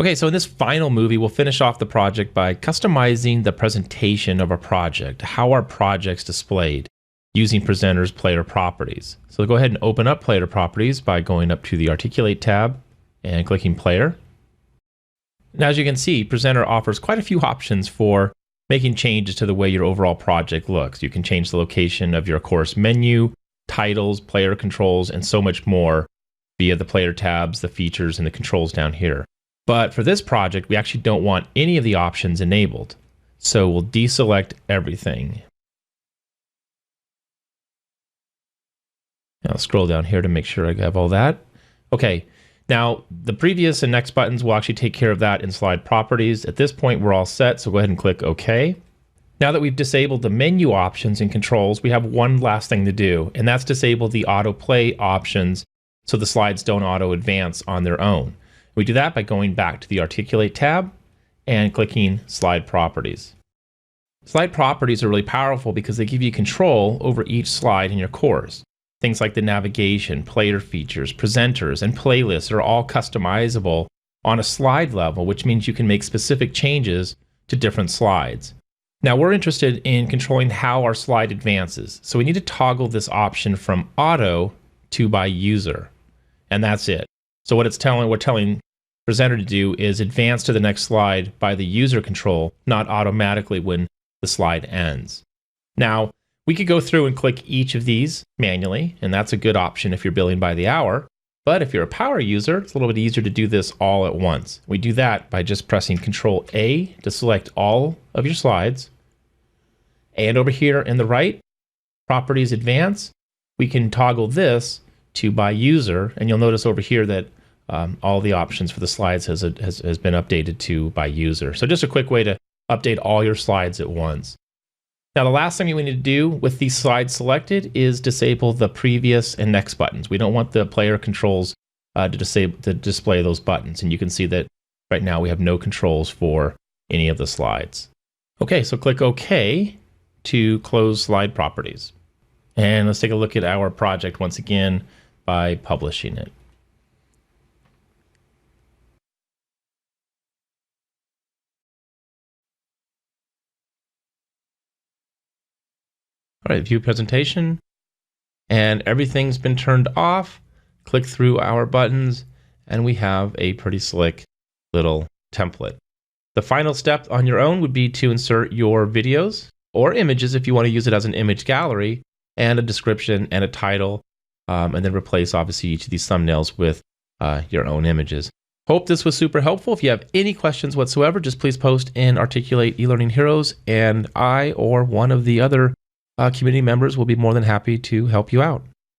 Okay, so in this final movie, we'll finish off the project by customizing the presentation of our project, how our project's displayed, using Presenter's player properties. So go ahead and open up player properties by going up to the Articulate tab and clicking Player. And as you can see, Presenter offers quite a few options for making changes to the way your overall project looks. You can change the location of your course menu, titles, player controls, and so much more via the player tabs, the features, and the controls down here. But for this project, we actually don't want any of the options enabled. So we'll deselect everything. I'll scroll down here to make sure I have all that. Okay, now the previous and next buttons will actually take care of that in slide properties. At this point, we're all set, so go ahead and click OK. Now that we've disabled the menu options and controls, we have one last thing to do, and that's disable the autoplay options so the slides don't auto advance on their own. We do that by going back to the Articulate tab and clicking Slide Properties. Slide Properties are really powerful because they give you control over each slide in your course. Things like the navigation, player features, presenters, and playlists are all customizable on a slide level, which means you can make specific changes to different slides. Now we're interested in controlling how our slide advances, so we need to toggle this option from Auto to by User, and that's it. So what we're telling Presenter to do is advance to the next slide by the user control, not automatically when the slide ends. Now, we could go through and click each of these manually, and that's a good option if you're billing by the hour. But if you're a power user, it's a little bit easier to do this all at once. We do that by just pressing Control A to select all of your slides. And over here in the right, Properties Advance, we can toggle this to by user, and you'll notice over here that all the options for the slides has been updated to by user. So just a quick way to update all your slides at once. Now the last thing we need to do with these slides selected is disable the previous and next buttons. We don't want the player controls to display those buttons, and you can see that right now we have no controls for any of the slides. Okay, so click OK to close slide properties. And let's take a look at our project once again by publishing it. All right, view presentation, and everything's been turned off. Click through our buttons, and we have a pretty slick little template. The final step on your own would be to insert your videos or images if you want to use it as an image gallery, and a description and a title, and then replace obviously each of these thumbnails with your own images. Hope this was super helpful. If you have any questions whatsoever, just please post in Articulate eLearning Heroes, and I or one of the other community members will be more than happy to help you out.